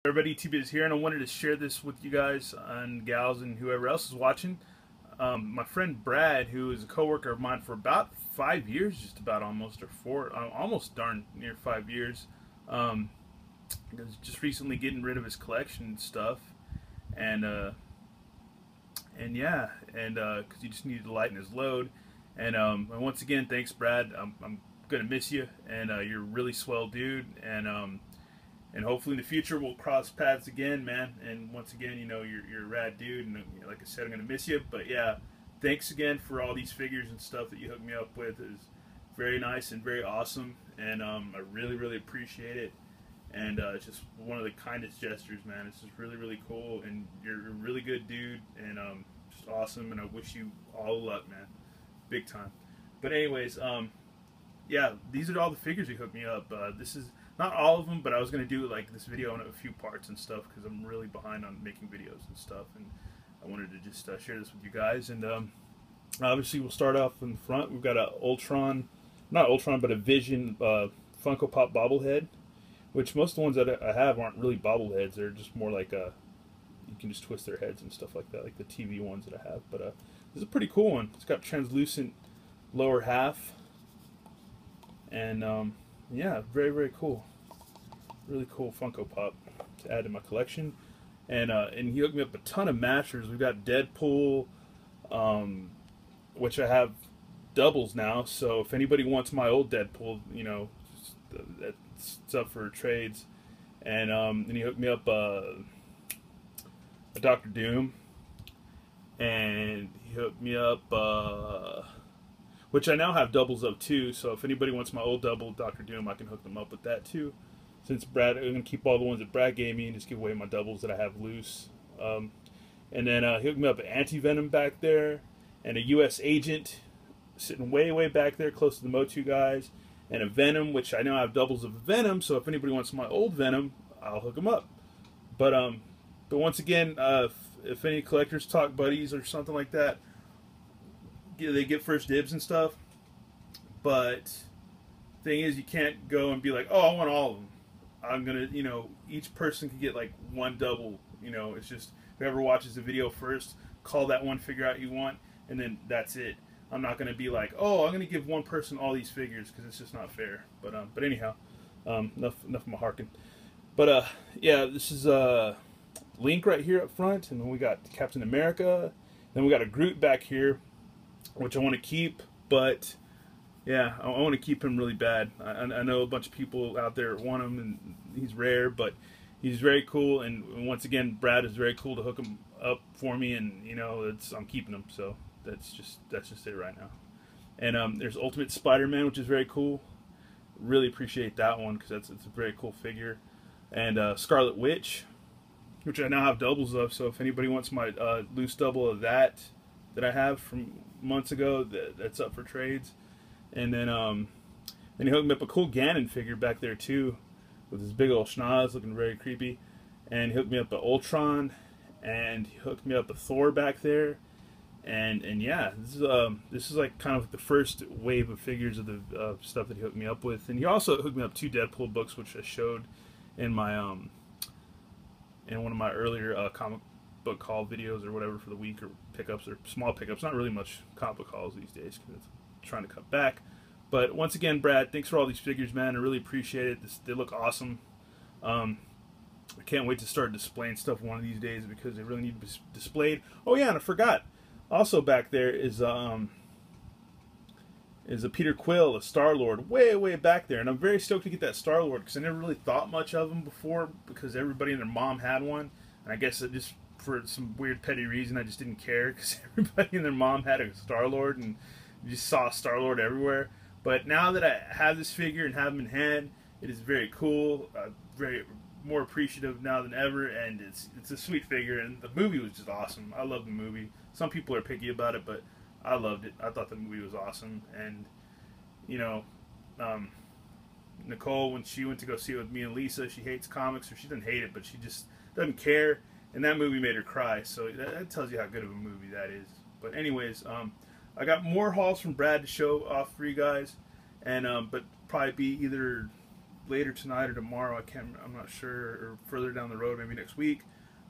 Everybody, T-Biz here, and I wanted to share this with you guys and gals and whoever else is watching. My friend Brad, who is a coworker of mine for about 5 years, just about almost, or four, almost darn near 5 years, is just recently getting rid of his collection and stuff, and yeah, and because he just needed to lighten his load, and once again, thanks, Brad. I'm gonna miss you, and you're a really swell dude, and hopefully in the future we'll cross paths again, man. And once again, you know, you're a rad dude, and like I said, I'm gonna miss you. But yeah, thanks again for all these figures and stuff that you hooked me up with. It's very nice and very awesome, and I really appreciate it. And it's just one of the kindest gestures, man. It's just really cool, and you're a really good dude, and just awesome. And I wish you all luck, man, big time. But anyways, yeah, these are all the figures you hooked me up. This is not all of them, but I was going to do like this video in a few parts and stuff because I'm really behind on making videos and stuff, and I wanted to just share this with you guys. And obviously we'll start off in the front. We've got a Ultron, not Ultron, but a Vision Funko Pop bobblehead, which most of the ones that I have aren't really bobbleheads. They're just more like you can just twist their heads and stuff like that, like the TV ones that I have. But this is a pretty cool one. It's got translucent lower half, and yeah, very cool. Really cool Funko Pop to add to my collection. And he hooked me up a ton of matchers. We've got Deadpool, which I have doubles now. So if anybody wants my old Deadpool, you know, that's up for trades. And he hooked me up a Doctor Doom. And he hooked me up which I now have doubles of too, so if anybody wants my old double Doctor Doom, I can hook them up with that too. Since Brad, I'm going to keep all the ones that Brad gave me and just give away my doubles that I have loose. And then he hooked me up an Anti-Venom back there, and a U.S. Agent sitting way back there close to the Motu guys, and a Venom, which I now have doubles of Venom, so if anybody wants my old Venom, I'll hook them up. But once again, if any collectors talk buddies or something like that, they get first dibs and stuff, but thing is, you can't go and be like, oh, I want all of them. I'm gonna, you know, each person can get like one double. You know, it's just whoever watches the video first, call that one figure out you want, and then that's it. I'm not gonna be like, oh, I'm gonna give one person all these figures because it's just not fair. But anyhow, enough of my harking. But yeah, this is Link right here up front, and then we got Captain America. Then we got a Groot back here, which I want to keep, but yeah, I want to keep him really bad. I know a bunch of people out there want him, and he's rare, but he's very cool. And once again, Brad is very cool to hook him up for me, and you know, I'm keeping him. So that's just it right now. And there's Ultimate Spider-Man, which is very cool. Really appreciate that one because it's a very cool figure. And Scarlet Witch, which I now have doubles of. So if anybody wants my loose double of that I have from months ago, that's up for trades. And then he hooked me up a cool Ganon figure back there too, with his big old schnoz looking very creepy. And he hooked me up a Ultron, and he hooked me up a Thor back there. And yeah, this is like kind of the first wave of figures of the stuff that he hooked me up with. And he also hooked me up 2 Deadpool books, which I showed in my in one of my earlier comic book haul videos or whatever for the week, or pickups or small pickups. Not really much comic book hauls these days because it's trying to cut back. But once again, Brad, thanks for all these figures, man. I really appreciate it. They look awesome. I can't wait to start displaying stuff one of these days because they really need to be displayed. Oh yeah, and I forgot. Also back there is a Peter Quill, a Star-Lord, way back there, and I'm very stoked to get that Star-Lord because I never really thought much of him before because everybody and their mom had one, and I guess it just for some weird petty reason I just didn't care because everybody and their mom had a Star-Lord, and you just saw Star-Lord everywhere. But now that I have this figure and have him in hand, it is very cool, very more appreciative now than ever, and it's a sweet figure, and the movie was just awesome. I love the movie. Some people are picky about it, but I loved it. I thought the movie was awesome, and you know, Nicole, when she went to go see it with me and Lisa, she hates comics, or she doesn't hate it, but she just doesn't care, and that movie made her cry, so that tells you how good of a movie that is. But anyways, I got more hauls from Brad to show off for you guys, and but probably be either later tonight or tomorrow. I'm not sure, or further down the road, maybe next week.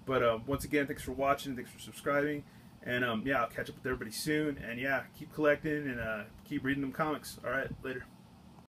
But once again, thanks for watching. Thanks for subscribing. And yeah, I'll catch up with everybody soon. And yeah, keep collecting and keep reading them comics. All right, later.